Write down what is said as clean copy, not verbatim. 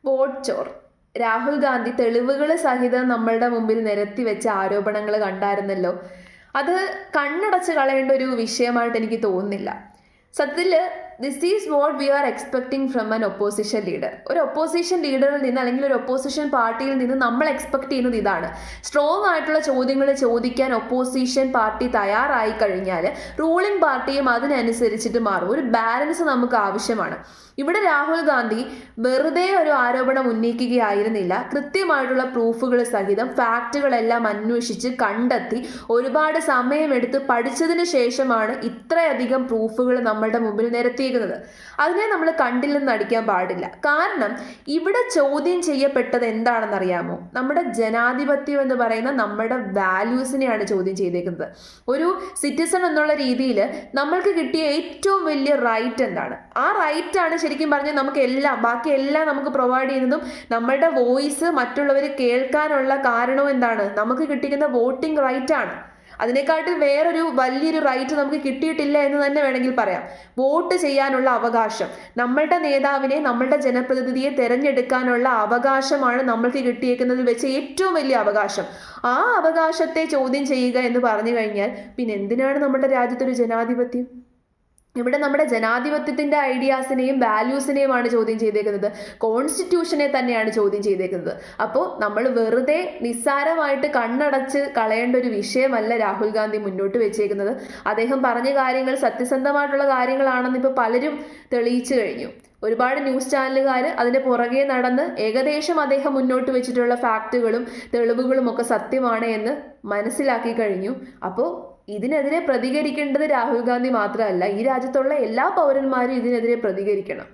Vote ചോർ. രാഹുൽ ഗാന്ധി തെളിവുകൾ സഹിതം നമ്മളുടെ മുമ്പിൽ നിരത്തി വെച്ച ആരോപണങ്ങൾ കണ്ടായിരുന്നല്ലോ. അത് കണ്ണടച്ച് കളയേണ്ട ഒരു വിഷയമായിട്ട് എനിക്ക് തോന്നുന്നില്ല. സത്യത്തിൽ this is what we are expecting from an opposition leader. ഒരു ഒപ്പോസിഷൻ ലീഡറിൽ നിന്ന് അല്ലെങ്കിൽ ഒരു ഒപ്പോസിഷൻ പാർട്ടിയിൽ നിന്ന് നമ്മൾ എക്സ്പെക്ട് ചെയ്യുന്നത് ഇതാണ്. സ്ട്രോങ് ആയിട്ടുള്ള ചോദ്യങ്ങൾ ചോദിക്കാൻ ഒപ്പോസിഷൻ പാർട്ടി തയ്യാറായി കഴിഞ്ഞാൽ റൂളിംഗ് പാർട്ടിയും അതിനനുസരിച്ചിട്ട് മാറും. ഒരു ബാലൻസ് നമുക്ക് ആവശ്യമാണ്. ഇവിടെ രാഹുൽ ഗാന്ധി വെറുതെ ഒരു ആരോപണം ഉന്നയിക്കുകയായിരുന്നില്ല. കൃത്യമായിട്ടുള്ള പ്രൂഫുകൾ സഹിതം ഫാക്റ്റുകളെല്ലാം അന്വേഷിച്ച് കണ്ടെത്തി ഒരുപാട് സമയമെടുത്ത് പഠിച്ചതിന് ശേഷമാണ് ഇത്രയധികം പ്രൂഫുകൾ നമ്മളുടെ മുമ്പിൽ നിരത്തിയേക്കുന്നത്. അതിനെ നമ്മൾ കണ്ടില്ലെന്ന് നടിക്കാൻ പാടില്ല. കാരണം ഇവിടെ ചോദ്യം ചെയ്യപ്പെട്ടത് എന്താണെന്നറിയാമോ? നമ്മുടെ ജനാധിപത്യം എന്ന് പറയുന്ന നമ്മുടെ വാല്യൂസിനെയാണ് ചോദ്യം ചെയ്തേക്കുന്നത്. ഒരു സിറ്റിസൺ എന്നുള്ള രീതിയിൽ നമ്മൾക്ക് കിട്ടിയ ഏറ്റവും വലിയ റൈറ്റ് എന്താണ്? ആ റൈറ്റാണ് ശരിക്കും പറഞ്ഞാൽ നമുക്ക് ബാക്കി എല്ലാം നമുക്ക് പ്രൊവൈഡ് ചെയ്യുന്നതും നമ്മളുടെ വോയിസ് മറ്റുള്ളവർ കേൾക്കാനുള്ള കാരണവും എന്താണ്? നമുക്ക് കിട്ടിയിരിക്കുന്ന വോട്ടിംഗ് റൈറ്റ് ആണ്. അതിനെക്കാട്ടിൽ വേറൊരു വലിയൊരു റൈറ്റ് നമുക്ക് കിട്ടിയിട്ടില്ല എന്ന് തന്നെ വേണമെങ്കിൽ പറയാം. വോട്ട് ചെയ്യാനുള്ള അവകാശം, നമ്മളുടെ നേതാവിനെ, നമ്മളുടെ ജനപ്രതിനിധിയെ തിരഞ്ഞെടുക്കാനുള്ള അവകാശമാണ് നമ്മൾക്ക് കിട്ടിയേക്കുന്നതിൽ വെച്ച് ഏറ്റവും വലിയ അവകാശം. ആ അവകാശത്തെ ചോദ്യം ചെയ്യുക എന്ന് പറഞ്ഞു കഴിഞ്ഞാൽ പിന്നെ എന്തിനാണ് നമ്മുടെ രാജ്യത്തൊരു ജനാധിപത്യം? ഇവിടെ നമ്മുടെ ജനാധിപത്യത്തിന്റെ ഐഡിയാസിനെയും വാല്യൂസിനെയുമാണ് ചോദ്യം ചെയ്തേക്കുന്നത്. കോൺസ്റ്റിറ്റ്യൂഷനെ തന്നെയാണ് ചോദ്യം ചെയ്തേക്കുന്നത്. അപ്പോൾ നമ്മൾ വെറുതെ നിസ്സാരമായിട്ട് കണ്ണടച്ച് കളയേണ്ട ഒരു വിഷയമല്ല രാഹുൽ ഗാന്ധി മുന്നോട്ട് വെച്ചേക്കുന്നത്. അദ്ദേഹം പറഞ്ഞ കാര്യങ്ങൾ സത്യസന്ധമായിട്ടുള്ള കാര്യങ്ങളാണെന്ന് ഇപ്പോൾ പലരും തെളിയിച്ചു കഴിഞ്ഞു. ഒരുപാട് ന്യൂസ് ചാനലുകാർ അതിൻ്റെ പുറകെ നടന്ന് ഏകദേശം അദ്ദേഹം മുന്നോട്ട് വെച്ചിട്ടുള്ള ഫാക്റ്റുകളും തെളിവുകളും ഒക്കെ സത്യമാണ് എന്ന് മനസ്സിലാക്കി കഴിഞ്ഞു. അപ്പോൾ ഇതിനെതിരെ പ്രതികരിക്കേണ്ടത് രാഹുൽ ഗാന്ധി മാത്രമല്ല, ഈ രാജ്യത്തുള്ള എല്ലാ പൗരന്മാരും ഇതിനെതിരെ പ്രതികരിക്കണം.